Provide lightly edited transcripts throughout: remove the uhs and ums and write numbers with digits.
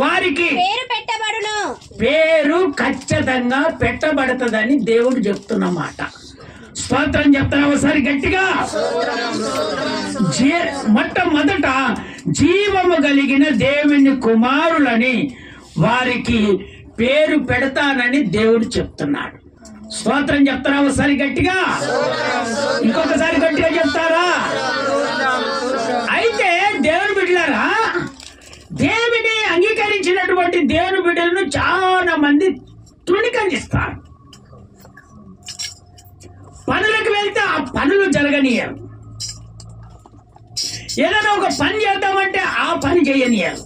వారికి పేరు పెట్టబడును. పేరు ఖచ్చితంగా పెట్టబడుతుందని దేవుడు చెప్తున్నమాట. స్తోత్రం చెప్తారా ఒకసారి గట్టిగా? మొట్టమొదట జీవము కలిగిన దేవుని కుమారులని వారికి పేరు పెడతానని దేవుడు చెప్తున్నాడు. స్తోత్రం చెప్తారా ఒకసారి గట్టిగా? ఇంకొకసారి గట్టిగా చెప్తారా? అయితే దేవుని బిడ్డలారా, దేవుని అంగీకరించినటువంటి దేవుని బిడ్డలను చాలా మంది తృణీకరిస్తారు. పనులకు వెళ్తే ఆ పనులు జరగనీయరు. ఏదైనా ఒక పని చేద్దామంటే ఆ పని చేయనీయరు.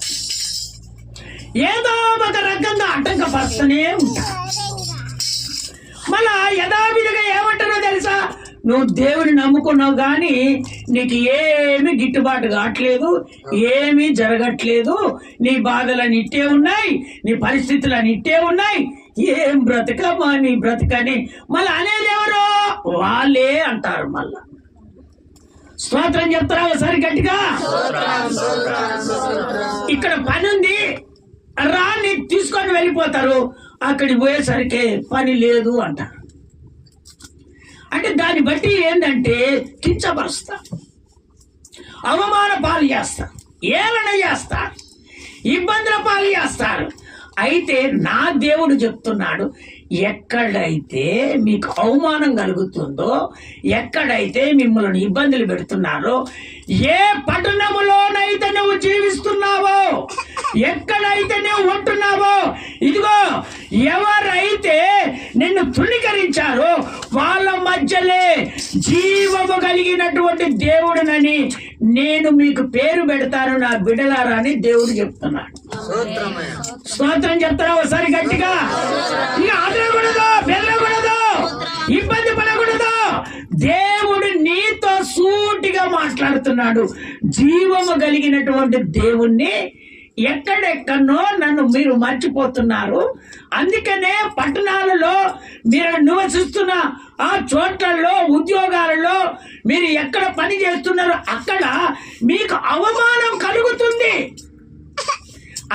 ఏదో ఒక రకంగా ఆటంకపరుస్తూనే ఉంటారు. మళ్ళా యథావిధిగా ఏమంటారో తెలుసా? నువ్వు దేవుని నమ్ముకున్నావు కానీ నీకు ఏమి గిట్టుబాటు కావట్లేదు, ఏమీ జరగట్లేదు, నీ బాధలని ఇట్టే ఉన్నాయి, నీ పరిస్థితులని ఇట్టే ఉన్నాయి, ఏం బ్రతకమా నీ బ్రతకని మళ్ళీ అనేది ఎవరో వాళ్ళే అంటారు. మళ్ళా స్తోత్రం చెప్తారా ఒకసారి గట్టిగా? ఇక్కడ పని ఉంది రాని తీసుకొని వెళ్ళిపోతారు, అక్కడికి పోయేసరికి పని లేదు అంటారు. అంటే దాన్ని బట్టి ఏంటంటే కించపరుస్తా, అవమాన పాలు చేస్తారు, ఏలన చేస్తారు, ఇబ్బందుల పాలు చేస్తారు. అయితే నా దేవుడు చెప్తున్నాడు, ఎక్కడైతే మీకు అవమానం కలుగుతుందో, ఎక్కడైతే మిమ్మల్ని ఇబ్బందులు పెడుతున్నారో, ఏ పట్టణములోనైతే నువ్వు జీవిస్తున్నావో, ఎక్కడైతే నువ్వు ఉంటున్నావో, ఇదిగో ఎవరైతే నిన్ను తృణీకరించారో వాళ్ళ మధ్యలే జీవము కలిగినటువంటి దేవుడినని నేను మీకు పేరు పెడతాను నా బిడ్డలారా అని దేవుడు చెప్తున్నాడు. స్తోత్రం చెప్తారా ఒకసారి గట్టిగా? ఇక ఆదరకూడదు, బెదరకూడదు, ఇబ్బంది పడకూడదు. దేవుడు నీతో సూటిగా మాట్లాడుతున్నాడు. జీవము కలిగినటువంటి దేవుణ్ణి ఎక్కడెక్కడనో నన్ను మీరు మర్చిపోతున్నారు. అందుకనే పట్టణాలలో మీరు నివసిస్తున్న ఆ చోట్లలో, ఉద్యోగాలలో మీరు ఎక్కడ పని చేస్తున్నారో అక్కడ మీకు అవమానం కలుగుతుంది.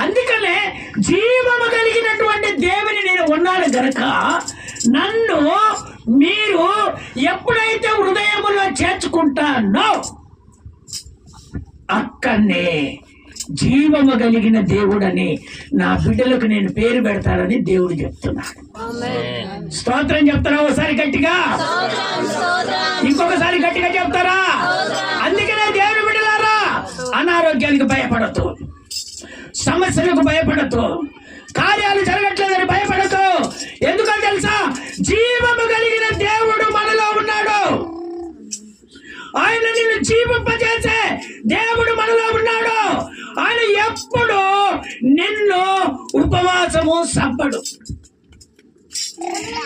అందుకనే జీవము కలిగినటువంటి దేవుని నేను ఉన్నాను గనక నన్ను మీరు ఎప్పుడైతే హృదయములో చేర్చుకుంటానో అక్కడనే జీవము కలిగిన దేవుడని నా బిడ్డలకు నేను పేరు పెడతానని దేవుడు చెప్తున్నాడు. స్తోత్రం చెప్తారా ఒకసారి గట్టిగా? ఇంకొకసారి గట్టిగా చెప్తారా? అందుకనే దేవుని బిడ్డలారా, అనారోగ్యానికి భయపడదు, సమస్యలకు భయపడదు, కార్యాలు జరగట్లేదని భయపడదు. ఎందుకని తెలుసా? జీవము కలిగిన దేవుడు మనలో ఉన్నాడు. ఆయన నిన్ను జీవింపజేసే దేవుడు మనలో ఉన్నాడు. ఆయన ఎప్పుడు నిన్ను ఉపవాసము సంపడు.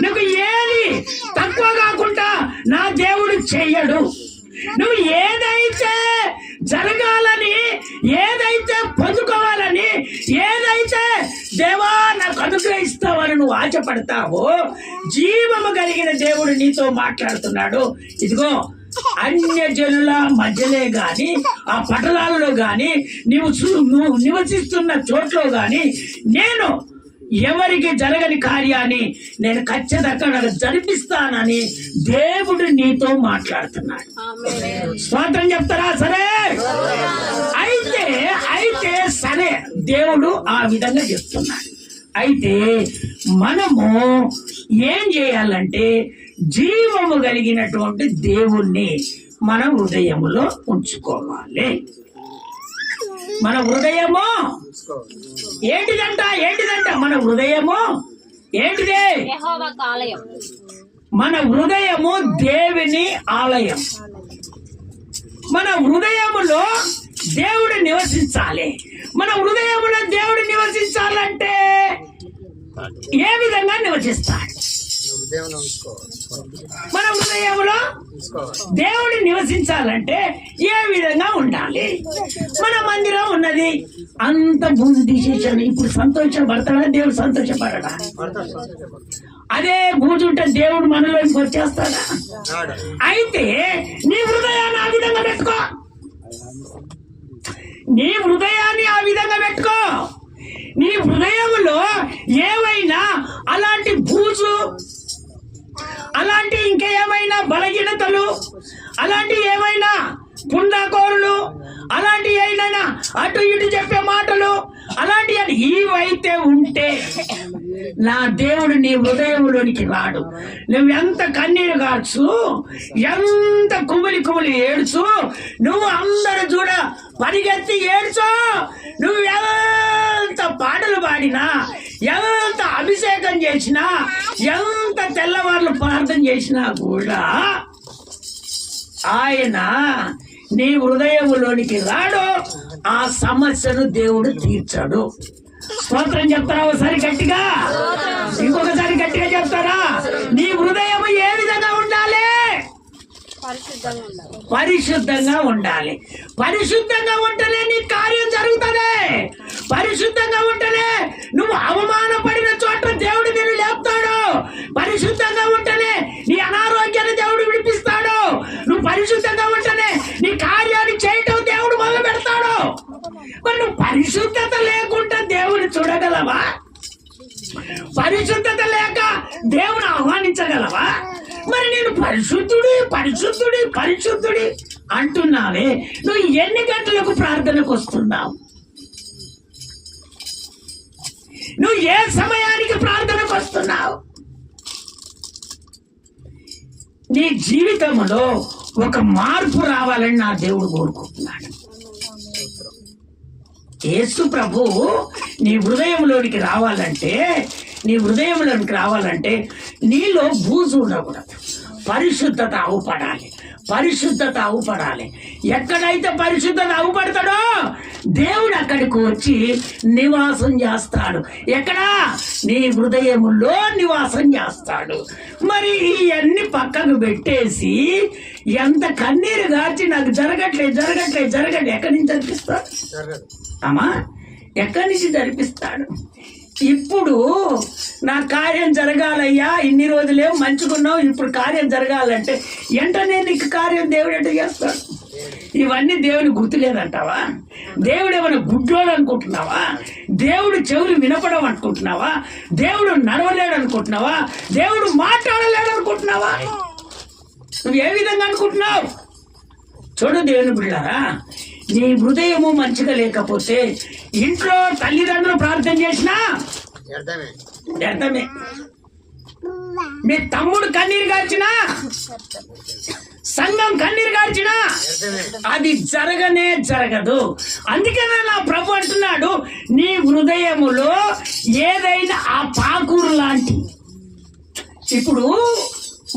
నువ్వు ఏది తక్కువ కాకుండా నా దేవుడు చెయ్యడు. నువ్వు ఏదైతే జరగాలని, ఏదైతే పొందుకోవాలని, ఏదైతే దేవా నాకు అనుగ్రహిస్తావని నువ్వు ఆశపడతావో జీవము కలిగిన దేవుడు నీతో మాట్లాడుతున్నాడు. ఇదిగో అన్యజనుల మధ్యలే గాని, ఆ పట్టణాలలో గాని, నువ్వు నివసిస్తున్న చోట్లో గాని నేను ఎవరికి జరగని కార్యాన్ని నేను ఖచ్చితంగా జరిపిస్తానని దేవుడు నీతో మాట్లాడుతున్నాడు. స్తోత్రం చెప్తారా? సరే అయితే సరే దేవుడు ఆ విధంగా చెప్తున్నాడు. అయితే మనము ఏం చేయాలంటే జీవము కలిగినటువంటి దేవుణ్ణి మన హృదయములో ఉంచుకోవాలి. మన హృదయము ఏంటిదంట? మన హృదయము ఏంటిదే? మన హృదయము దేవుని ఆలయం. మన హృదయములో దేవుడు నివసించాలి. మన హృదయములో దేవుడు నివసించాలంటే ఏ విధంగా నివసిస్తాడు? మన హృదయంలో దేవుడు నివసించాలంటే ఏ విధంగా ఉండాలి? మన మందిరం ఉన్నది, అంత బూజు తీసేసాను, ఇప్పుడు సంతోషపడతాడా? దేవుడు సంతోషపడడా? అదే బూజు ఉంటే దేవుడు మనలోకి వచ్చేస్తాడా? అయితే నీ హృదయాన్ని ఆ విధంగా పెట్టుకో. నీ హృదయాన్ని ఆ విధంగా పెట్టుకో. నీ హృదయంలో ఏవైనా అలాంటి బూజు, అలాంటి ఇంకేమైనా బలహీనతలు, అలాంటి ఏమైనా పుండాకోరులు, అలాంటి ఏమైనా అటు ఇటు చెప్పే మాటలు, అలాంటి ఇవైతే ఉంటే నా దేవుడు నీ హృదయంలోనికి రాడు. నువ్వు ఎంత కన్నీరు కాచు, ఎంత కుమిలి కుమిలి ఏడ్చు, నువ్వు అందరు చూడ పరిగెత్తి ఏడ్చు, నువ్వు ఎంత పాటలు పాడినా, ఎంత అభిషేకం చేసినా, ఎంత తెల్లవార్లు ప్రార్థన చేసినా కూడా ఆయన నీ హృదయంలోనికి రాడు. ఆ సమస్యను దేవుడు తీర్చాడు. స్తోత్రం చెప్తారా ఒకసారి గట్టిగా? ఇంకొకసారి గట్టిగా చెప్తారా? నీ హృదయం ఏ విధంగా ఉండాలి? పరిశుద్ధంగా ఉండాలి. పరిశుద్ధంగా ఉంటేనే నీ కార్యం జరుగుతుంది. పరిశుద్ధంగా ఉంటేనే నువ్వు అవమానపడిన చోట దేవుడు నిన్ను లేపుతాడు. పరిశుద్ధంగా ఉంటేనే నీ అనారోగ్యాన్ని దేవుడు విడిపిస్తాడు. నువ్వు పరిశుద్ధంగా ఉంటేనే నీ కార్యాన్ని చేయటం దేవుడు మొదలు పెడతాడు. మరి నువ్వు పరిశుద్ధత లేకుండా దేవుని చూడగలవా? పరిశుద్ధత లేక దేవుని ఆహ్వానించగలవా? మరి నేను పరిశుద్ధుడి పరిశుద్ధుడి పరిశుద్ధుడి అంటున్నావే, నువ్వు ఎన్ని గంటలకు ప్రార్థనకు వస్తున్నావు? నువ్వు ఏ సమయానికి ప్రార్థనకు వస్తున్నావు? నీ జీవితంలో ఒక మార్పు రావాలని నా దేవుడు కోరుకుంటున్నాడు. యేసు ప్రభు నీ హృదయంలోనికి రావాలంటే, నీ హృదయంలోనికి రావాలంటే నీలో బూజు ఉండకూడదు. పరిశుద్ధత అవుపడాలి. పరిశుద్ధత అవుపడాలి. ఎక్కడైతే పరిశుద్ధత అవుపడతాడో దేవుడు అక్కడికి వచ్చి నివాసం చేస్తాడు. ఎక్కడా? నీ హృదయములో నివాసం చేస్తాడు. మరి ఇవన్నీ పక్కకు పెట్టేసి ఎంత కన్నీరు గార్చి నాకు జరగట్లేదు జరగట్లేదు జరగట్లేదు, ఎక్కడి నుంచి జరిపిస్తాడు అమ్మా? ఎక్కడి నుంచి జరిపిస్తాడు? ఇప్పుడు నా కార్యం జరగాలయ్యా, ఇన్ని రోజులే మంచుకున్నావు, ఇప్పుడు కార్యం జరగాలంటే వెంటనే నీకు కార్యం దేవుడు ఎట్లా చేస్తాడు? ఇవన్నీ దేవుని గుర్తులేదంటావా? దేవుడు ఏమైనా గుడ్డోడు అనుకుంటున్నావా? దేవుడు చెవులు వినపడం అనుకుంటున్నావా? దేవుడు నడవలేడు అనుకుంటున్నావా? దేవుడు మాట్లాడలేడు అనుకుంటున్నావా? నువ్వు ఏ విధంగా అనుకుంటున్నావు? చూడు దేవుని బిడ్డలారా, నీ హృదయము మంచిగా లేకపోతే ఇంట్లో తల్లిదండ్రులు ప్రార్థన చేసినా వ్యర్థమే. మీ తమ్ముడు కన్నీరు గార్చినా, సంఘం కన్నీరు గార్చినా అది జరగనే జరగదు. అందుకనే నా ప్రభు అంటున్నాడు, నీ హృదయములో ఏదైనా ఆ పాకూరు లాంటి, ఇప్పుడు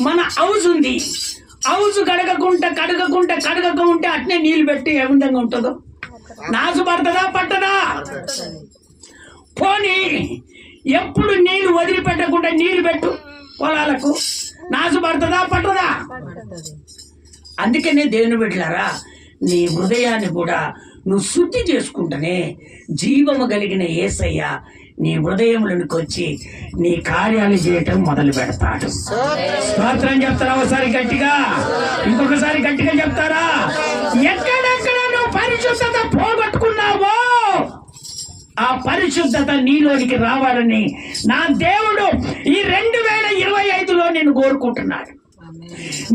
మన హౌస్ ఉంది, హౌస్ కడగకుంటే అట్నే నీళ్ళు పెట్టి ఏ విధంగా ఉంటుందో? నాసు పడుతుందా పట్టదా? పోనీ ఎప్పుడు నీళ్లు వదిలిపెట్టకుండా నీళ్లు పెట్టు పొలాలకు, నాసు పడుతుందా పట్టదా? అందుకనే దేవుని బిడ్డలారా, నీ హృదయాన్ని కూడా నువ్వు శుద్ధి చేసుకుంటేనే జీవము కలిగిన యేసయ్య నీ హృదయంలోనికి వచ్చి నీ కార్యాలు చేయటం మొదలు పెడతాడు. స్తోత్రం చెప్తారా ఒకసారి గట్టిగా? ఇంకొకసారి గట్టిగా చెప్తారా? ఎక్కడెక్కడ నువ్వు పరిశుద్ధత పోగొట్టుకున్నావో ఆ పరిశుద్ధత నీలోనికి రావాలని నా దేవుడు ఈ 2025లో నేను కోరుకుంటున్నాడు.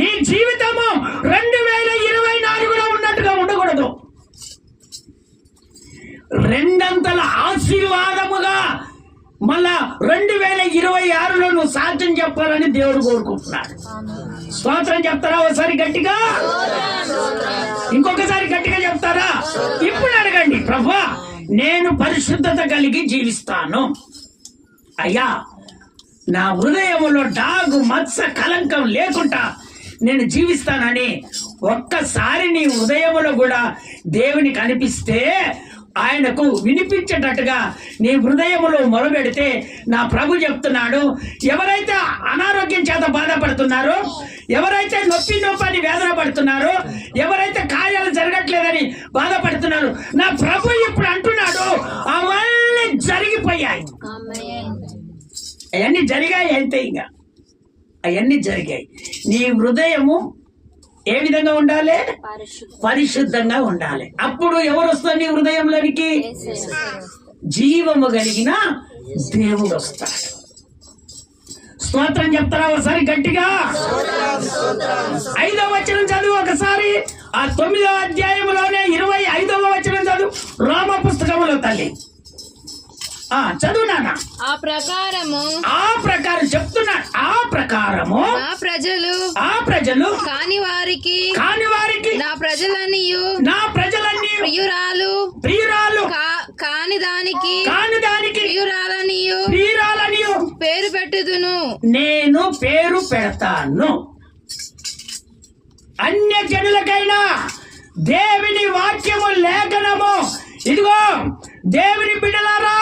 నీ జీవితము 2024లో ఉన్నట్టుగా ఉండకూడదు. రెండంతల ఆశీర్వాదముగా మళ్ళా 2026లో నువ్వు సాక్ష్యం చెప్పాలని దేవుడు కోరుకుంటున్నాడు. స్తోత్రం చెప్తారా ఒకసారి గట్టిగా? ఇంకొకసారి గట్టిగా చెప్తారా? ఇప్పుడు అడగండి, ప్రభువా నేను పరిశుద్ధత కలిగి జీవిస్తాను అయ్యా, నా హృదయంలో డాగు మత్స కలంకం లేకుండా నేను జీవిస్తానని ఒక్కసారి నీ హృదయంలో కూడా దేవునికి అనిపిస్తే, ఆయనకు వినిపించేటట్టుగా నీ హృదయములో మొరబెడితే నా ప్రభు చెప్తున్నాడు, ఎవరైతే అనారోగ్యం చేత బాధపడుతున్నారో, ఎవరైతే నొప్పని వేదన పడుతున్నారో, ఎవరైతే కార్యాలు జరగట్లేదని బాధపడుతున్నారు, నా ప్రభు ఇప్పుడు అంటున్నాడు అవన్నీ జరిగిపోయాయి. అవన్నీ జరిగాయి అంతే, ఇంకా అవన్నీ జరిగాయి. నీ హృదయము ఏ విధంగా ఉండాలి? పరిశుద్ధంగా ఉండాలి. అప్పుడు ఎవరు వస్తారు నీ హృదయంలోనికి? జీవము కలిగిన దేవుడు వస్తాడు. స్తోత్రం చెప్తారా ఒకసారి గట్టిగా? 5వ వచనం చదువు ఒకసారి. ఆ 9వ అధ్యాయంలోనే 25వ వచనం చదువు. రోమ పుస్తకములో తల్లి చదువు నాన్న. ఆ ప్రకారం చెప్తున్నా. ఆ ప్రకారము ఆ ప్రజలు కాని వారికి నా ప్రజలన్నీ ప్రియురాలు కాని దానికి ప్రియురాలనియు పేరు పెట్టుదును. నేను పేరు పెడతాను. అన్య జనులకైనా దేవుని వాక్యము లేఖనము, ఇదిగో దేవుని బిడ్డలారా,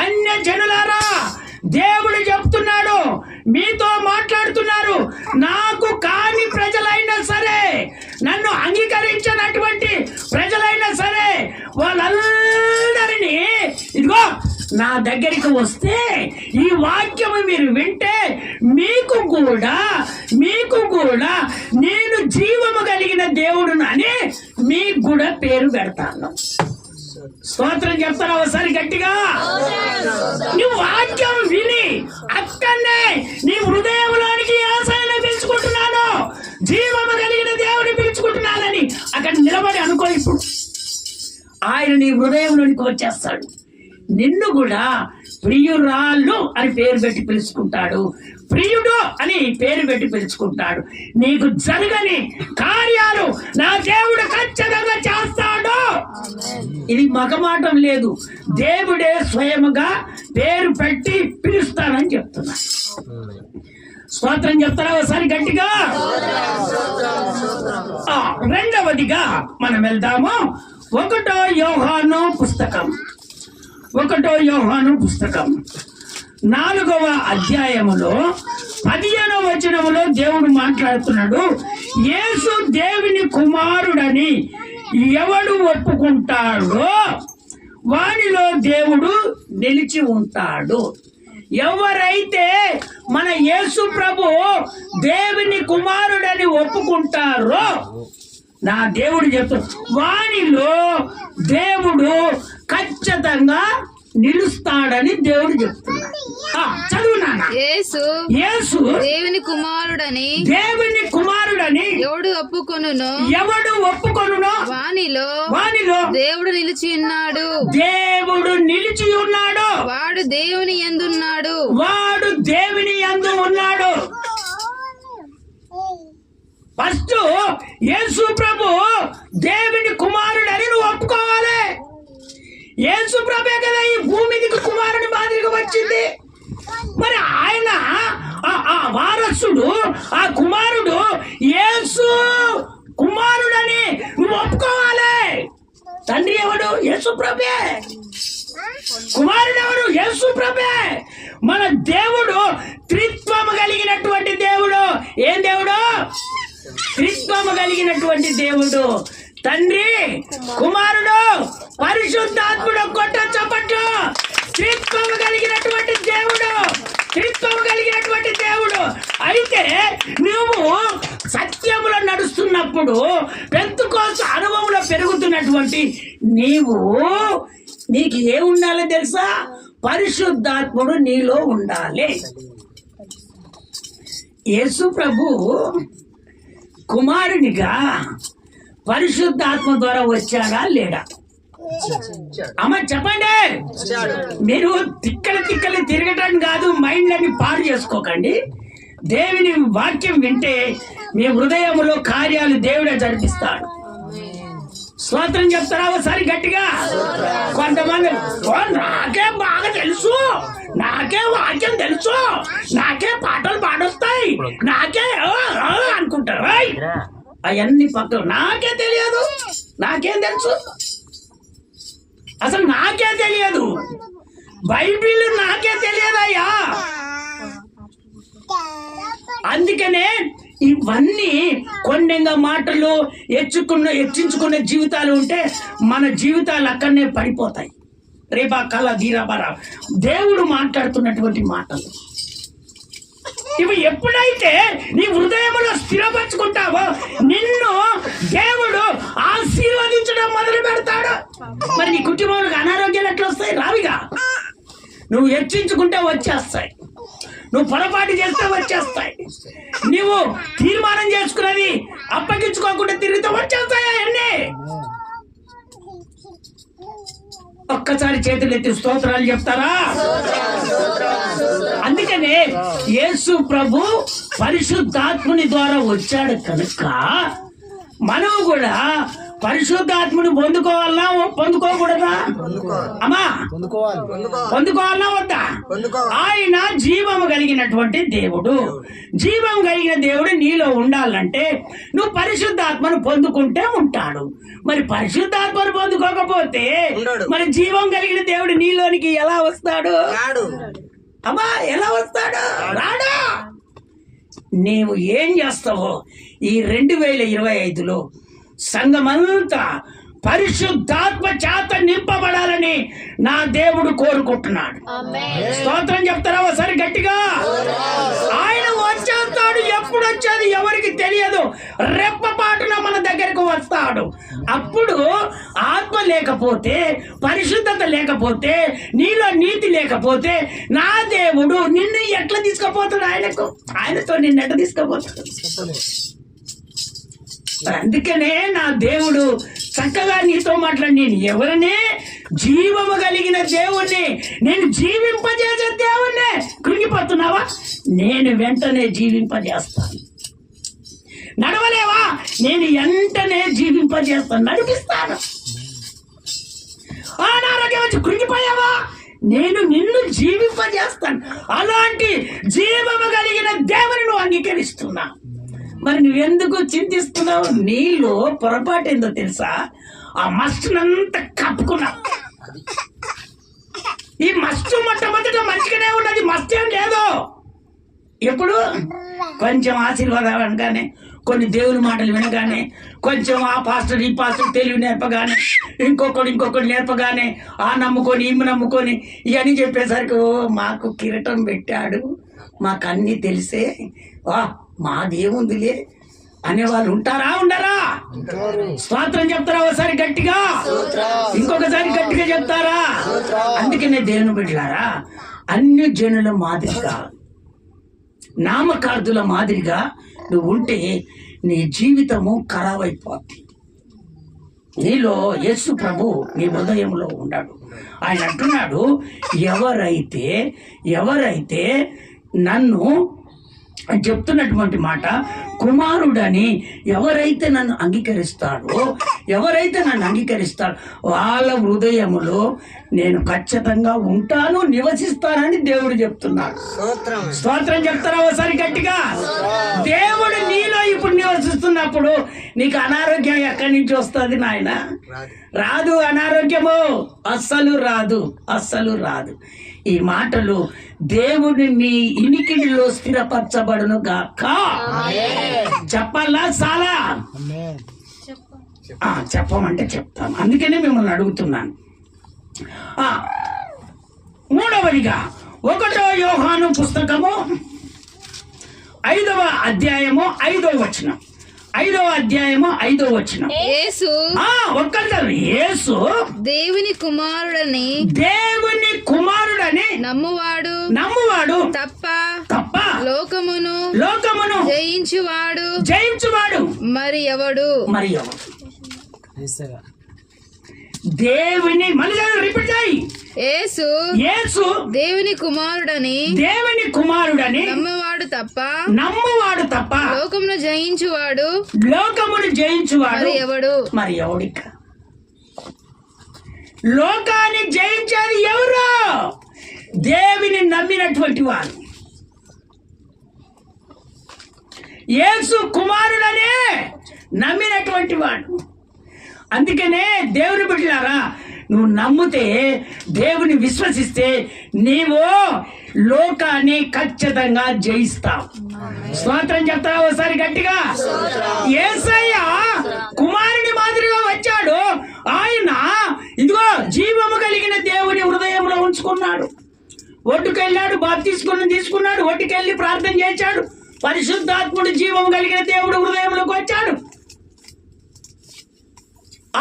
అన్య జనులారా, దేవుడు చెప్తున్నాడు, మీతో మాట్లాడుతున్నారు. నాకు కాని ప్రజలైనా సరే, నన్ను అంగీకరించినటువంటి ప్రజలైనా సరే, వాళ్ళందరినీ ఇదిగో నా దగ్గరికి వస్తే, ఈ వాక్యము మీరు వింటే మీకు కూడా నేను జీవము కలిగిన దేవుడును అని మీకు కూడా పేరు పెడతాను. స్తోత్రం చెప్తారా ఒకసారి గట్టిగా? నువ్వు వాక్యం విని అక్కడనే నీ హృదయంలోనికి యేసయ్యను పిలుచుకుంటున్నాను, జీవము కలిగిన దేవుని పిలుచుకుంటున్నానని అక్కడ నిలబడి అనుకో. ఇప్పుడు ఆయన నీ హృదయంలోనికి వచ్చేస్తాడు. నిన్ను కూడా ప్రియురాళ్ళు అని పేరు పెట్టి పిలుచుకుంటాడు, ప్రియుడు అని పేరు పెట్టి పిలుచుకుంటాడు. నీకు జరగని కార్యాలు నా దేవుడు ఖచ్చితంగా చేస్తాడు. ఇది మగమాటం లేదు, దేవుడే స్వయముగా పేరు పెట్టి పిలుస్తానని చెప్తున్నా. స్తోత్రం చెప్తారా ఒకసారి గట్టిగా? రెండవదిగా మనం వెళ్దాము. 1వ యోహాను పుస్తకం 4వ అధ్యాయములో 15వ వచనములో దేవుడు మాట్లాడుతున్నాడు. యేసు దేవుని కుమారుడని ఎవడు ఒప్పుకుంటాడో వానిలో దేవుడు నిలిచి ఉంటాడు. ఎవరైతే మన యేసు ప్రభు దేవుని కుమారుడని ఒప్పుకుంటారో, నా దేవుడు చెప్తాడు, వానిలో దేవుడు ఖచ్చితంగా నిలుస్తాడని దేవుడు చెప్తున్నాడు. చదువు నాన్న. యేసు దేవుని కుమారుడని ఎవడు ఒప్పుకొనునో వానిలో దేవుడు నిలిచి ఉన్నాడు. వాడు దేవుని యందు ఉన్నాడు. ఫస్ట్ యేసు ప్రభు దేవుని కుమారుడని నువ్వు ఒప్పుకోవాలి. యేసు ప్రభే కదా ఈ భూమి మీదకి కుమారుని మాదిరిగా వచ్చింది. మరి ఆయన ఆ వారసుడు, ఆ కుమారుడు యేసు కుమారుడని నువ్వు ఒప్పుకోవాలి. తండ్రి ఎవడు? యేసు ప్రభే. కుమారుడు ఎవరు? యేసు ప్రభే. మన దేవుడు త్రిత్వము కలిగినటువంటి దేవుడు. ఏం దేవుడు? త్రిత్వము కలిగినటువంటి దేవుడు. తండ్రి, కుమారుడు, పరిశుద్ధాత్ముడు. కొట్ట చప్పట్లు. త్రిత్వము కలిగినటువంటి దేవుడు. అయితే నువ్వు సత్యములో నడుస్తున్నప్పుడు, పెంతెకోస్తు అనుభవంలో పెరుగుతున్నటువంటి నీకు ఏ ఉండాలో తెలుసా? పరిశుద్ధాత్ముడు నీలో ఉండాలి. యేసు ప్రభు కుమారునిగా పరిశుద్ధాత్మ ద్వారా వచ్చాడా లేడా? అమ్మ చెప్పండి. మీరు తిక్కలు తిరగటం కాదు, మైండ్ అని పాడు చేసుకోకండి. దేవుని వాక్యం వింటే మీ హృదయంలో కార్యాలు దేవుడే జరిపిస్తాడు. స్తోత్రం చెప్తారా ఒకసారి గట్టిగా? కొంతమంది నాకే బాగా తెలుసు, నాకే వాక్యం తెలుసు, నాకే పాటలు పాడొస్తాయి, నాకే అనుకుంటారు. అవన్నీ పక్కన. నాకే తెలియదు, నాకేం తెలుసు? అసలు నాకే తెలియదు. బైబిల్ నాకే తెలియదయ్యా. అందుకనే ఇవన్నీ కొన్నిగా మాటలు హెచ్చించుకునే జీవితాలు ఉంటే మన జీవితాలు అక్కడనే పడిపోతాయి. రేపా కళ ధీరాబరా దేవుడు మాట్లాడుతున్నటువంటి మాటలు ఇవి ఎప్పుడైతే నీ హృదయంలో స్థిరపరచుకుంటావో నిన్ను దేవుడు ఆశీర్వదించడం మొదలు పెడతాడు. మరి నీ కుటుంబంలో అనారోగ్యాలు ఎట్లా వస్తాయి? రావు. నువ్వు హెచ్చించుకుంటే వచ్చేస్తాయి, నువ్వు పొరపాటు చేస్తే వచ్చేస్తాయి, నువ్వు తీర్మానం చేసుకున్నది అప్పగించుకోకుండా తిరిగితే వచ్చేస్తాయా అన్నీ? ఒక్కసారి చేతులు ఎత్తి స్తోత్రాలు చెప్తారా? అందుకనే యేసు ప్రభు పరిశుద్ధాత్ముని ద్వారా వచ్చాడు కనుక మనం కూడా పరిశుద్ధాత్ముని పొందుకోవాలా పొందుకోకూడదా? అమ్మా పొందుకోవాలా వద్దా? ఆయన జీవము కలిగినటువంటి దేవుడు. జీవం కలిగిన దేవుడు నీలో ఉండాలంటే నువ్వు పరిశుద్ధాత్మను పొందుకుంటే ఉంటాడు. మరి పరిశుద్ధాత్మను పొందుకోకపోతే మరి జీవం కలిగిన దేవుడు నీలోనికి ఎలా వస్తాడు? అమ్మా ఎలా వస్తాడు? రాడు. నీవు ఏం చేస్తావో ఈ 2025లో సంఘమంతా పరిశుద్ధాత్మ చేత నింపబడాలని నా దేవుడు కోరుకుంటున్నాడు. స్తోత్రం చెప్తారా ఒకసారి గట్టిగా? ఆయన వచ్చేస్తాడు. ఎప్పుడు వచ్చేది ఎవరికి తెలియదు. రెప్పపాటున మన దగ్గరకు వస్తాడు. అప్పుడు ఆత్మ లేకపోతే, పరిశుద్ధత లేకపోతే, నీలో నీతి లేకపోతే నా దేవుడు నిన్ను ఎట్లా తీసుకుపోతాడు? ఆయనతో నిన్ను ఎట్లా తీసుకుపోతాడు? అందుకనే నా దేవుడు చక్కగా నీతో మాట్లాడి, నేను ఎవరిని? జీవము కలిగిన దేవుణ్ణి, నేను జీవింపజేసే దేవుణ్ణి. కృంగిపోతున్నావా? నేను వెంటనే జీవింపజేస్తాను. నడవలేవా? నేను వెంటనే జీవింపజేస్తాను, నడిపిస్తాను. అనారోగ్యం వచ్చి కృంగిపోయావా? నేను నిన్ను జీవింపజేస్తాను. అలాంటి జీవము కలిగిన దేవుని నువ్వు అంగీకరిస్తున్నా. మరి నువ్వెందుకు చింతిస్తున్నావు? నీలో పొరపాటు ఏందో తెలుసా? ఆ మస్టునంతా కప్పుకున్నావు. ఈ మస్తు మొట్టమొదట మంచిగానే ఉన్నది, మస్తు ఏం లేదు. ఎప్పుడు కొంచెం ఆశీర్వాదాలు అనగానే, కొన్ని దేవుని మాటలు వినగానే, కొంచెం ఆ పాస్టర్ ఈ పాస్టర్ తెలివి నేర్పగానే, ఇంకొకటి నేర్పగానే, ఆ నమ్ముకొని ఈ నమ్ముకొని ఇవన్నీ చెప్పేసరికి ఓ మాకు కిరీటం పెట్టాడు, మాకు అన్నీ తెలిసే, మాదేముందిలే అనేవాళ్ళు ఉంటారా? ఉండరా? స్తోత్రం చెప్తారా ఒకసారి గట్టిగా? ఇంకొకసారి గట్టిగా చెప్తారా? అందుకనే దేవుని బిడ్డలారా, అన్ని జనుల మాదిరిగా, నామకార్థుల మాదిరిగా నువ్వు ఉంటే నీ జీవితము ఖరాబ్ అయిపోద్ది. నీలో యేసు ప్రభు నీ హృదయంలో ఉన్నాడు. ఆయన అంటున్నాడు, ఎవరైతే నన్ను చెప్తున్నటువంటి మాట, కుమారుడని ఎవరైతే నన్ను అంగీకరిస్తాడో వాళ్ళ హృదయములో నేను ఖచ్చితంగా ఉంటాను, నివసిస్తానని దేవుడు చెప్తున్నాడు. స్తోత్రం చెప్తారా ఒకసారి గట్టిగా? దేవుడు నీలో ఇప్పుడు నివసిస్తున్నప్పుడు నీకు అనారోగ్యం ఎక్కడి నుంచి వస్తుంది నాయన? రాదు. అనారోగ్యము అస్సలు రాదు. ఈ మాటలు దేవుని మీ ఇనికిడిలో స్థిరపరచబడును గాక. చెప్పాలా? చాలా చెప్పమంటే చెప్తాను. అందుకనే మిమ్మల్ని అడుగుతున్నాను. మూడవదిగా 1 యోహాను పుస్తకము 5వ అధ్యాయము 5వ వచనం. 5వ అధ్యాయము 5వ వచనం. యేసు యేసు దేవుని కుమారుడని నమ్మువాడు తప్ప లోకమును జయించువాడు మరి ఎవడు? దేవుని మళ్ళీ రిపీట్ చేయి. యేసు దేవుని కుమారుడని నమ్మువాడు తప్ప లోకమును జయించువాడు మరి ఎవడిక? లోకాన్ని జయించేది ఎవరు? దేవుని నమ్మినటువంటి వారు. యేసు కుమారుడనే నమ్మినటువంటి వాడు. అందుకనే దేవుని బిడ్డలారా, నువ్వు నమ్మితే, దేవుని విశ్వసిస్తే నీవు లోకాన్ని ఖచ్చితంగా జయిస్తావు. స్తోత్రం చెప్తావా ఒకసారి గట్టిగా? యేసయ్య కుమారుని మాదిరిగా వచ్చాడు. ఆయన ఇదిగో జీవము కలిగిన దేవుని హృదయంలో ఉంచుకున్నాడు. ఒడ్డుకెళ్ళాడు, బాప్తిస్మం తీసుకున్నాడు, ఒడ్డుకెళ్ళి ప్రార్థన చేశాడు. పరిశుద్ధాత్ముడు జీవం కలిగిన దేవుడు హృదయంలోకి వచ్చాడు.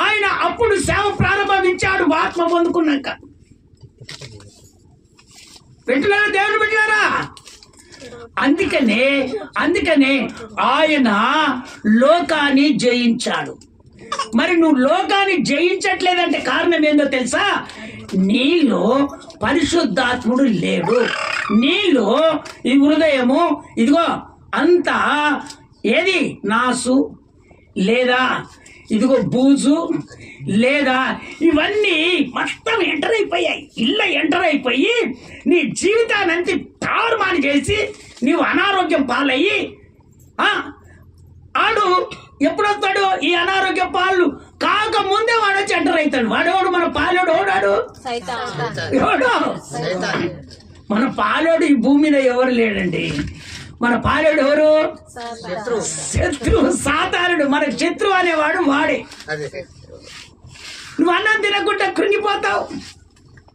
ఆయన అప్పుడు సేవ ప్రారంభించాడు ఆత్మ పొందుకున్నాక. వింటున్నారా దేవుని బిడ్డలారా? అందుకనే ఆయన లోకాన్ని జయించాడు. మరి నువ్వు లోకాన్ని జయించట్లేదంటే కారణం ఏందో తెలుసా? నీలో పరిశుద్ధాత్ముడు లేడు. నీలో ఈ హృదయము ఇదిగో అంతా ఏది నాసు లేదా ఇదిగో బూజు లేదా ఇవన్నీ మొత్తం ఎంటర్ అయిపోయి నీ జీవితాన్ని తారుమారు చేసి నీవు అనారోగ్యం పాలయ్యి ఆడు ఎప్పుడొస్తాడు? ఈ అనారోగ్య పాలు కాకముందే వాడు వచ్చి ఎంటర్ అవుతాడు. వాడేవాడు మన పాలోడు ఓడాడు ఎవడు? మన పాలోడు ఈ భూమి మీద ఎవరు లేడండి. మన పాలోడు ఎవరు? శత్రువు, సాతానుడు. మన శత్రువు అనేవాడు వాడే. నువ్వు అన్నం తినకుండా కృంగిపోతావు.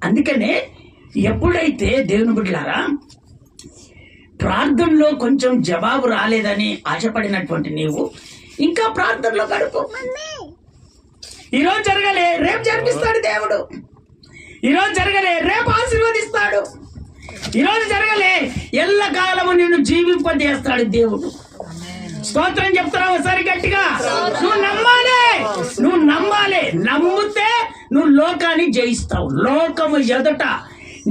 అందుకనే ఎప్పుడైతే దేవుని బిడ్డలారా ప్రార్థనలో కొంచెం జవాబు రాలేదని ఆశపడినటువంటి నీవు ఇంకా ప్రార్థనలో గడుపు. ఈరోజు జరగలే రేపు జరిపిస్తాడు దేవుడు. ఈరోజు జరగలే రేపు ఆశీర్వదిస్తాడు. ఈరోజు జరగలే ఎల్లకాలము నిన్ను జీవింపజేస్తాడు దేవుడు. స్తోత్రం చెప్తారా ఒకసారి గట్టిగా? నువ్వు నమ్మాలి. నమ్మితే నువ్వు లోకాన్ని జయిస్తావు. లోకము ఎదుట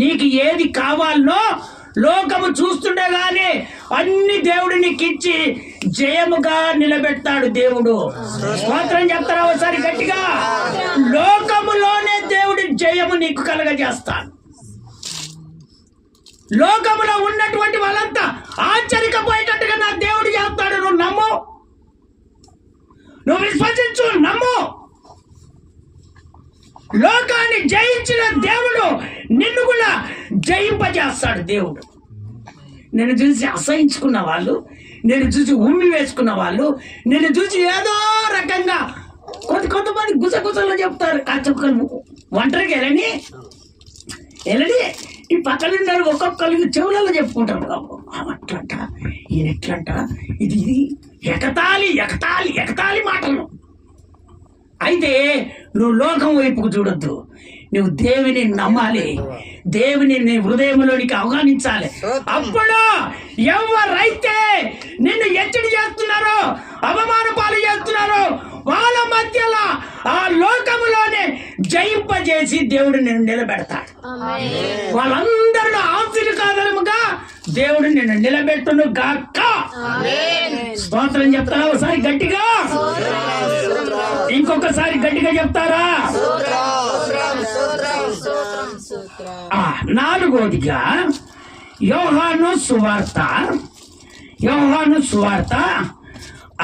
నీకు ఏది కావాలనో లోకము చూస్తుండగానే అన్ని దేవుడు నీకు ఇచ్చి జయముగా నిలబెడతాడు దేవుడు. స్తోత్రం చెప్తారా ఒకసారి గట్టిగా? లోకములోనే దేవుడి జయము నీకు కలగజేస్తాడు. లోకములో ఉన్నటువంటి వాళ్ళంతా ఆశ్చర్యపోయేటట్టుగా నా దేవుడు చేస్తాడు. నువ్వు నమ్ము, నువ్వు విశ్వసించు, నమ్ము. లోకాన్ని జయించిన దేవుడు నిన్ను కూడా జయింపజేస్తాడు దేవుడు. నేను చూసి అసహించుకున్న వాళ్ళు, నేను చూసి ఉమ్మి వేసుకున్న వాళ్ళు, నేను చూసి ఏదో రకంగా కొంతమంది గుసగుసల్లో చెప్తారు. ఒంటరికి వెళ్ళని ఈ పక్కన ఒక్కొక్కరికి చెవులలో చెప్పుకుంటారు. అట్లంట ఈయన ఎట్లంట, ఇది ఎగతాళి మాటలు. అయితే నువ్వు లోకం వైపుకు చూడొద్దు. నువ్వు దేవుని నమ్మాలి. దేవుని నీ హృదయంలోనికి ఆహ్వానించాలి. అప్పుడు ఎవరైతే నిన్ను ఎచ్చడి చేస్తున్నారో, అవమాన పాలు చేస్తున్నారో వాళ్ళ మధ్యలో ఆ లోకములోనే జయింపజేసి దేవుడు నిన్ను నిలబెడతాడు. వాళ్ళందరిలో ఆశీర్వాదముగా దేవుడు నిన్ను నిలబెట్టును గాక. స్తోత్రం చెప్తారా ఒకసారి గట్టిగా? ఇంకొకసారి గట్టిగా చెప్తారా? నాలుగోదిగా యోహాను సువార్త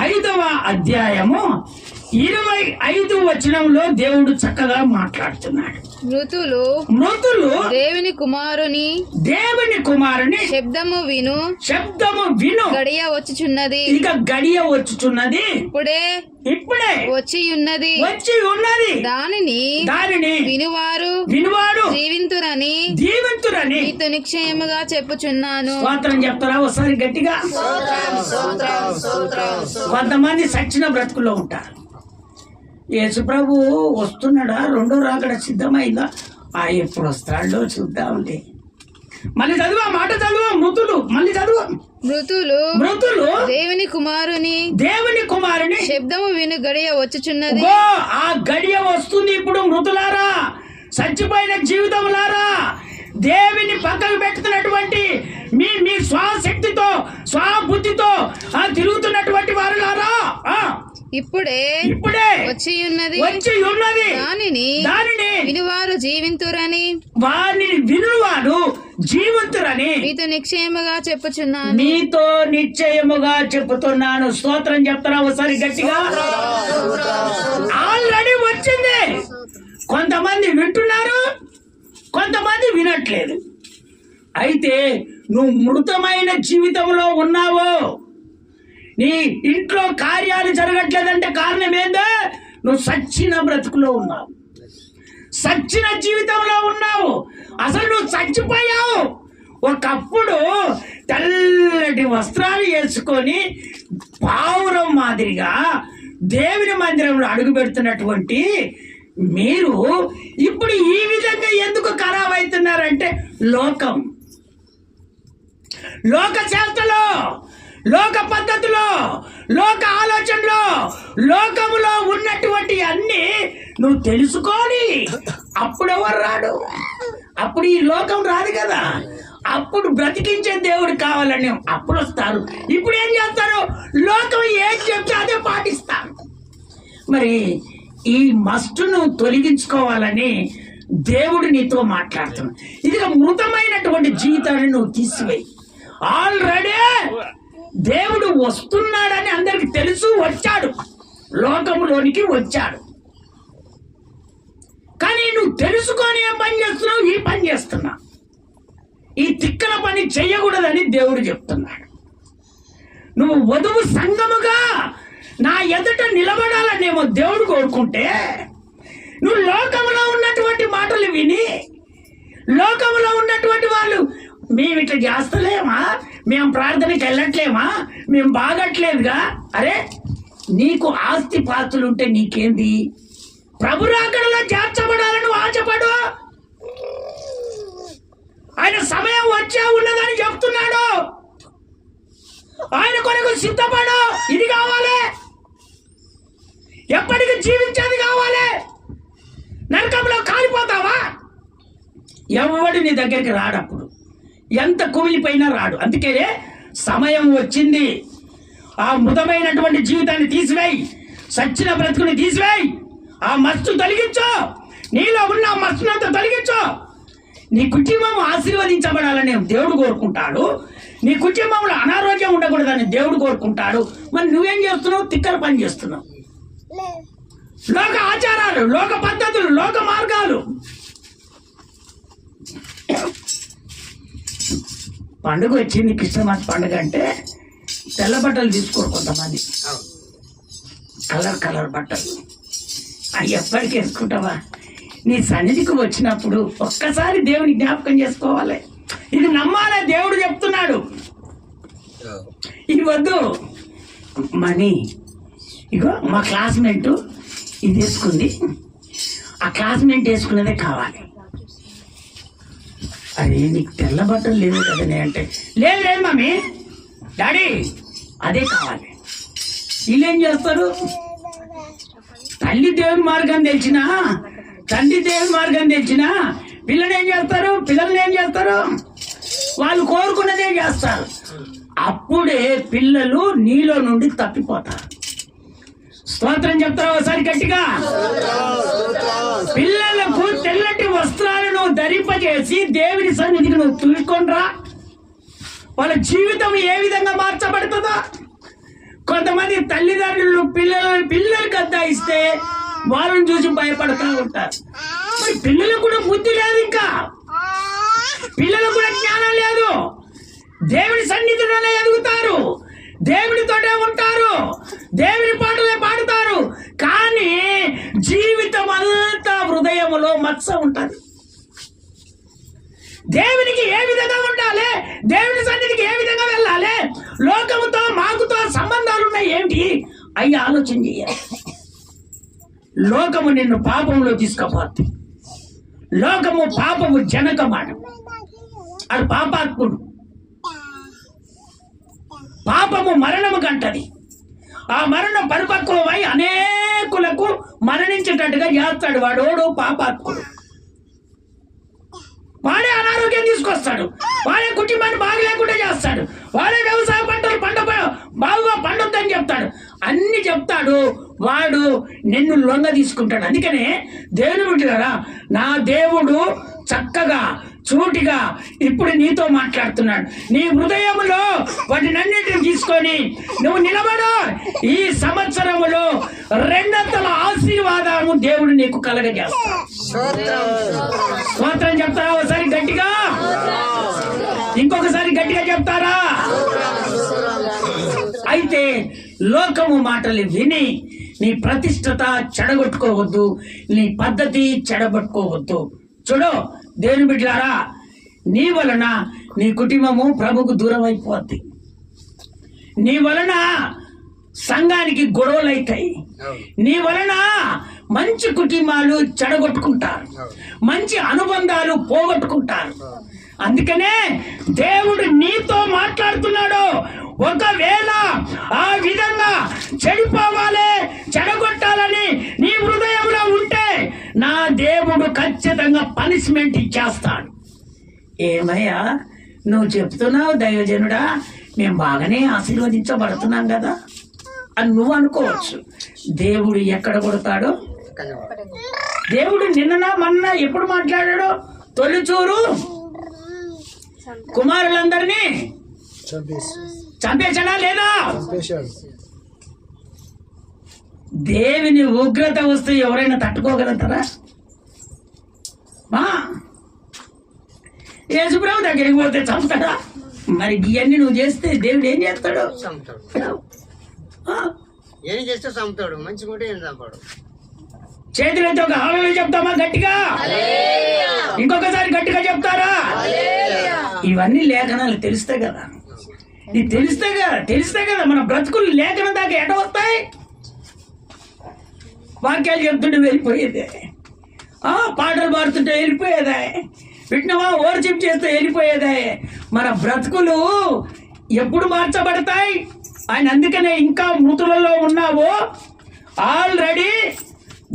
5వ అధ్యాయము 25 వచనంలో దేవుడు చక్కగా మాట్లాడుతున్నాడు. మృతులు దేవుని కుమారుని శబ్దము విను గడియ వచ్చుచున్నది. ఇక గడియ వచ్చుచున్నది, ఇప్పుడే వచ్చి ఉన్నది. దానిని వినువారు జీవింతురని మీతో నిశ్చయముగా చెప్పుచున్నాను. స్తోత్రం చెప్తారా ఒకసారి గట్టిగా? కొంతమంది సచ్చిన బ్రతుకుల్లో ఉంటారు. యేసు ప్రభు వస్తున్నాడా, రెండో రాకడ సిద్ధమైందా, ఎప్పుడు వస్తాడో చూద్దాంలే. మళ్ళీ చదువు, ఆ మాట చదువు. మృతులు దేవుని కుమారుని శబ్దము విను గడియ వచ్చుచున్నది. ఆ గడియ వస్తుంది ఇప్పుడు. మృతులారా, చచ్చిపోయిన జీవితములారా, దేవుని పక్కకు పెట్టుతున్నటువంటి మీ స్వశక్తితో స్వబుద్ధితో తిరుగుతున్నటువంటి వారులారా, ఇప్పుడే వచ్చి ఉన్నది. దానిని వినువారు జీవింతురని మీతో నిశ్చయముగా చెప్పుచున్నాను. స్తోత్రం చెప్తారా ఒకసారి గట్టిగా? ఆల్రెడీ వచ్చింది. కొంతమంది వింటున్నారు, కొంతమంది వినట్లేదు. అయితే నువ్వు మృతమైన జీవితంలో ఉన్నావో, నీ ఇంట్లో కార్యాలు జరగట్లేదంటే కారణం ఏందో? నువ్వు సచ్చిన బ్రతుకులో ఉన్నావు, సచ్చిన జీవితంలో ఉన్నావు. అసలు నువ్వు చచ్చిపోయావు. ఒకప్పుడు తెల్లటి వస్త్రాలు వేసుకొని పావురం మాదిరిగా దేవుని మందిరంలో అడుగు పెడుతున్నటువంటి మీరు ఇప్పుడు ఈ విధంగా ఎందుకు ఖరాబ్ అవుతున్నారంటే లోకం లోక శాస్త్రలో, లోక పద్ధతిలో, లోక ఆలోచనలో, లోకములో ఉన్నటువంటి అన్ని నువ్వు తెలుసుకొని అప్పుడు ఎవరు రాడు? అప్పుడు ఈ లోకం రాదు కదా. అప్పుడు బ్రతికించే దేవుడు కావాలని అప్పుడు వస్తారు. ఇప్పుడు ఏం చేస్తారు? లోకం ఏం చెప్తే అదే పాటిస్తారు. మరి ఈ మస్టును తొలగించుకోవాలని దేవుడు నీతో మాట్లాడుతున్నాడు. ఇది మృతమైనటువంటి జీవితాన్ని నువ్వు తీసివేయి. ఆల్రెడీ దేవుడు వస్తున్నాడని అందరికి తెలుసు, వచ్చాడు, లోకములోనికి వచ్చాడు. కానీ నువ్వు తెలుసుకొని ఏం పని చేస్తున్నావు? ఈ పని చేస్తున్నావు. ఈ తిక్కల పని చెయ్యకూడదని దేవుడు చెప్తున్నాడు. నువ్వు వధువు సంఘముగా నా ఎదుట నిలబడాలనేమో దేవుడు కోరుకుంటే, నువ్వు లోకంలో ఉన్నటువంటి మాటలు విని, లోకంలో ఉన్నటువంటి వాళ్ళు మేము ఇట్లా చేస్తలేమా, మేము ప్రార్థనకి వెళ్ళట్లేమా, మేము బాగట్లేదుగా. అరే, నీకు ఆస్తి పాస్తులు ఉంటే నీకేంది? ప్రభు రాకడలో చేర్చబడాలని ఆశపడు. ఆయన సమయం వచ్చే ఉన్నదని చెప్తున్నాడు. ఆయన కొరకు సిద్ధపడు. ఇది కావాలి, ఎప్పటికీ జీవించేది కావాలి. నరకంలో కాలిపోతావా? ఎవడు నీ దగ్గరికి రాడప్పుడు, ఎంత కుమిలిపోయినా రాడు. అందుకే సమయం వచ్చింది. ఆ మృతమైనటువంటి జీవితాన్ని తీసివేయి, సచ్చిన బ్రతుకుని తీసివేయి, ఆ మస్తు తొలగించు, నీలో ఉన్న మస్తునంతా తొలగించు. నీ కుటుంబం ఆశీర్వదించబడాలని దేవుడు కోరుకుంటాడు. నీ కుటుంబంలో అనారోగ్యం ఉండకూడదని దేవుడు కోరుకుంటాడు. మరి నువ్వేం చేస్తున్నావు? తిక్కల పని చేస్తున్నావు. లోక ఆచారాలు, లోక పద్ధతులు, లోక మార్గాలు. పండుగ వచ్చింది, క్రిస్మస్ పండుగ అంటే తెల్ల బట్టలు తీసుకోరు కొంతమంది, కలర్ బట్టలు. అవి ఎప్పటికీ వేసుకుంటావా? నీ సన్నిధికి వచ్చినప్పుడు ఒక్కసారి దేవుని జ్ఞాపకం చేసుకోవాలి. ఇది నమ్మాలే. దేవుడు చెప్తున్నాడు, ఇది వద్దు. మనీ ఇగో మా క్లాస్మేట్ ఇది వేసుకుంది, ఆ క్లాస్మేట్ వేసుకున్నదే కావాలి. అరే, నీకు తెల్ల బట్టలు లేవు కదనే అంటే, లేదు మమ్మీ, డాడీ అదే కావాలి. వీళ్ళేం చేస్తారు? తల్లి దేవుని మార్గం తెలిసినా, తండ్రి దేవుని మార్గం తెలిసినా పిల్లలు ఏం చేస్తారు? వాళ్ళు కోరుకున్నదే చేస్తారు. అప్పుడే పిల్లలు నీలో నుండి తప్పిపోతారు. స్తోత్రం చెప్తారా ఒకసారి గట్టిగా? పిల్లలకు తెల్లటి వస్త్రాలను ధరింపజేసి దేవుని సన్నిధికి నువ్వు చూసుకొనిరా. వాళ్ళ జీవితం ఏ విధంగా మార్చబడుతుందో. కొంతమంది తల్లిదండ్రులు పిల్లలకు అద్దాయిస్తే వాళ్ళని చూసి భయపడుతూ ఉంటారు. మరి పిల్లలకు కూడా బుద్ధి లేదు, ఇంకా పిల్లలకు కూడా జ్ఞానం లేదు. దేవుని సన్నిధిలోనే ఎదుగుతారు, దేవునితోనే ఉంటారు, దేవుని పాటలే పాడుతారు. కానీ జీవితం అంతా హృదయములో మత్స ఉంటుంది. దేవునికి ఏ విధంగా ఉండాలి, దేవుని సన్నిధికి ఏ విధంగా వెళ్ళాలి, లోకముతో మాకుతో సంబంధాలు ఉన్నాయి ఏంటి అయ్యి ఆలోచన చేయాలి. లోకము నిన్ను పాపంలో తీసుకుపోతుంది. లోకము పాపము జనకమాట, అది పాపాత్ముడు. పాపము మరణము కంటది. ఆ మరణం పరిపక్వమై అనేకులకు మరణించేటట్టుగా చేస్తాడు. వాడోడు పాపాత్ముడు. వాడే అనారోగ్యం తీసుకొస్తాడు, వాడే కుటుంబాన్ని బాగా లేకుండా చేస్తాడు, వాడే వ్యవసాయ పంటలు బాగుగా పండొద్దని చెప్తాడు, అన్ని చెప్తాడు. వాడు నిన్ను లొంగ తీసుకుంటాడు. అందుకనే దేవుని బిడ్డలారా, నా దేవుడు చక్కగా సూటిగా ఇప్పుడు నీతో మాట్లాడుతున్నాడు. నీ హృదయంలో వాటినన్నిటిని తీసుకొని నువ్వు నిలబడు. ఈ సంవత్సరములో రెండంతల ఆశీర్వాదము దేవుడు నీకు కలగజేస్తాడు. స్తోత్రం చెప్తారా ఒకసారి గట్టిగా? ఇంకొకసారి గట్టిగా చెప్తారా? అయితే లోకము మాటలు విని నీ ప్రతిష్టత చెడగొట్టుకోవద్దు, నీ పద్ధతి చెడగొట్టుకోవద్దు. చూడు దేవుని బిడ్డలారా, నీ వలన నీ కుటుంబము ప్రభుకు దూరం అయిపోద్ది. నీ వలన సంఘానికి గొడవలు అవుతాయి. నీ వలన మంచి కుటుంబాలు చెడగొట్టుకుంటారు, మంచి అనుబంధాలు పోగొట్టుకుంటారు. అందుకనే దేవుడు నీతో మాట్లాడుతున్నాడు. ఒకవేళ ఆ విధంగా చెడిపోవాలి, చెడగొట్టాలని నీ హృదయంలో ఉంటే నా దేవుడు ఖచ్చితంగా పనిష్మెంట్ ఇచ్చేస్తాడు. ఏమయ్యా నువ్వు చెప్తున్నావు దైవజనుడా, మేము బాగానే ఆశీర్వదించబడుతున్నాం కదా అని నువ్వు అనుకోవచ్చు. దేవుడు ఎక్కడ కొడతాడో, దేవుడు నిన్న మొన్న ఎప్పుడు మాట్లాడాడో, తొలిచూరు కుమారులందరినీ చంపేశాడా లేదా? దేవుని ఉగ్రత వస్తే ఎవరైనా తట్టుకోగలుగుతారా? యేసుప్రభు దగ్గరికి పోతే చంపుతాడా? మరి ఇవన్నీ నువ్వు చేస్తే దేవుడు ఏం చేస్తాడు? ఏం చేస్తే చంపుతాడు, మంచి కూడా ఏం చంపాడు. చేతులైతే ఒక హల్లెలూయా చెప్తామా గట్టిగా? ఇంకొకసారి గట్టిగా చెప్తారా? ఇవన్నీ లేఖనాలు తెలిస్తే కదా, ఇది తెలిస్తే కదా మన బ్రతుకులు లేఖనం దాకా ఎట వస్తాయి. వాక్యాలు చెప్తుంటే వెళ్ళిపోయేదే, పాటలు పాడుతుంటే వెళ్ళిపోయేదే, వింటున్నావా ఓవర్షిప్ చేస్తే వెళ్ళిపోయేదే. మన బ్రతుకులు ఎప్పుడు మార్చబడతాయి? ఆయన అందుకనే ఇంకా మృతులలో ఉన్నావు. ఆల్రెడీ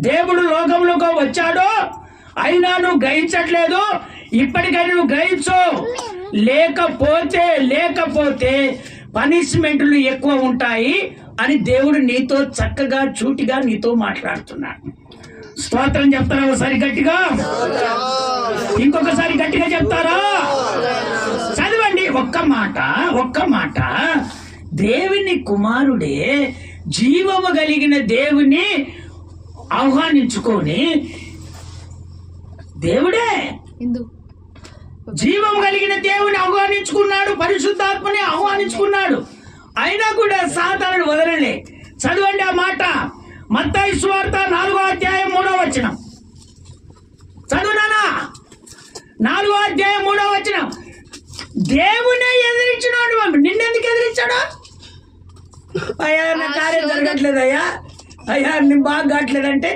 దేవుడు లోకంలోకి వచ్చాడు, అయినా నువ్వు గ్రహించట్లేదు. ఇప్పటికైనా నువ్వు గ్రహించు, లేకపోతే పనిష్మెంట్లు ఎక్కువ ఉంటాయి అని దేవుడు నీతో చక్కగా చూటిగా నీతో మాట్లాడుతున్నాడు. స్తోత్రం చెప్తారా ఒకసారి గట్టిగా? ఇంకొకసారి గట్టిగా చెప్తారా? చదవండి ఒక్క మాట. దేవుని కుమారుడే జీవము కలిగిన దేవుని ఆహ్వానించుకొని, దేవుడే జీవం కలిగిన దేవుని ఆహ్వానించుకున్నాడు, పరిశుద్ధాత్మని ఆహ్వానించుకున్నాడు. అయినా కూడా సాతానుడు వదలలే. చదవండి ఆ మాట, మత్తయి సువార్త 4వ అధ్యాయం 3వ వచనం. చదువునానా? 4వ అధ్యాయం 3వ వచనం. దేవునే ఎదిరించినాడు. నిన్నెందుకు ఎదిరించాడు? అయ్యా నా కార్యం జరగట్లేదయ్యా, అయ్యా నేను బాగా కావట్లేదంటే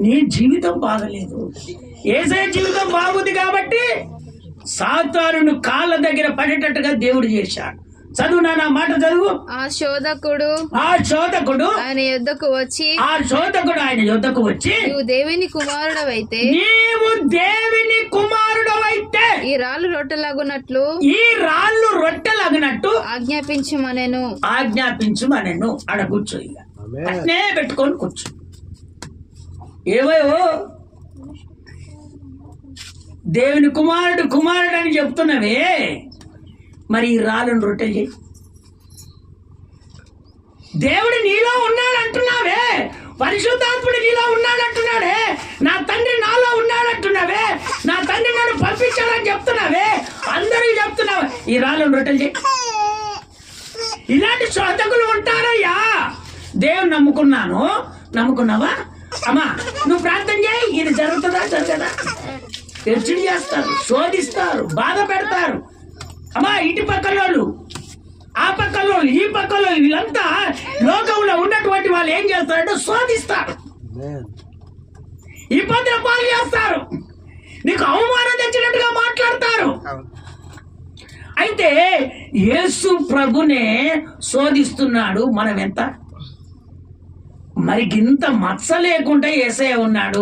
నీ జీవితం బాగలేదు. యేసయ్య జీవితం బాగుంది కాబట్టి సాతానుడు కాళ్ళ దగ్గర పడేటట్టుగా దేవుడు చేశాడు. చదువు నాన్న మాట చదువు. ఆ శోధకుడు ఆయన యొద్దకు వచ్చి నీవు దేవుని కుమారుడవైతే ఈ రాళ్ళు రొట్టెలాగునట్లు ఆజ్ఞాపించుమనెను. ఆడ కూర్చో, ఇక అట్నే పెట్టుకొని కూర్చో. ఏవో దేవుని కుమారుడు అని చెప్తున్నవే, మరి ఈ రాళ్ళను రొట్టెలు చేయి. దేవుడు నీలో ఉన్నాడంటున్నావే, పరిశుద్ధాత్ముడు నీలో ఉన్నాడంటున్నాడే, నా తండ్రి నాలో ఉన్నాడంటున్నావే, నా తండ్రి నన్ను పంపించాలని చెప్తున్నావే, అందరికీ చెప్తున్నావే, ఈ రాళ్ళను రొట్టెలు చేయి. ఇలాంటి శోధకులు ఉంటారయ్యా. దేవుని నమ్ముకున్నావా? అమ్మా నువ్వు ప్రార్థన చేయి, ఇది జరుగుతుందా జరగదా? తెచ్చుడు చేస్తారు, శోధిస్తారు, బాధ పెడతారు. అమ్మా ఇటు పక్కలోళ్ళు, ఆ పక్కలోళ్ళు, ఈ పక్కలోళ్ళు, వీళ్ళంతా లోకంలో ఉన్నటువంటి వాళ్ళు ఏం చేస్తారంటే శోధిస్తారు, ఇబ్బందుల పాలు చేస్తారు, నీకు అవమానం తెచ్చినట్టుగా మాట్లాడతారు. అయితే యేసు ప్రభునే శోధిస్తున్నాడు. మనం ఎంత మరి ఇంత మచ్చ లేకుండా యేసయ్య ఉన్నాడు.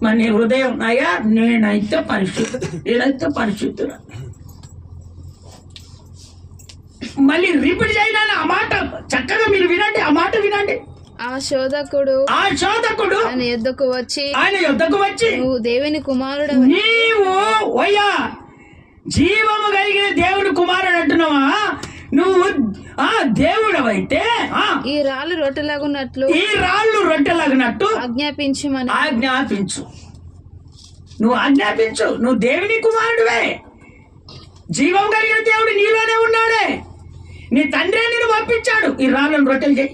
మరి నీ హృదయం అయ్యా నేనైతే పరిశుద్ధుడు. మళ్ళీ రిపీట్ చేయనా ఆ మాట చక్కగా మీరు వినండి, ఆ మాట వినండి. ఆ శోధకుడు ఆయన యొద్దకు వచ్చి నువ్వు దేవుని కుమారుడు, నీవు జీవము కలిగిన దేవుని కుమారుడు అంటున్నావా? నువ్వు దేవుడవైతే ఈ రాళ్ళు రొట్టెలాగున్నట్లు ఆజ్ఞాపించు. నువ్వు ఆజ్ఞాపించు. నువ్వు దేవుని కుమారుడువే, జీవం కలిగిన దేవుడు నీలోనే ఉన్నాడే, నీ తండ్రి నిన్ను పంపించాడు. ఈ రాళ్ళను రొట్టెలు చేయి.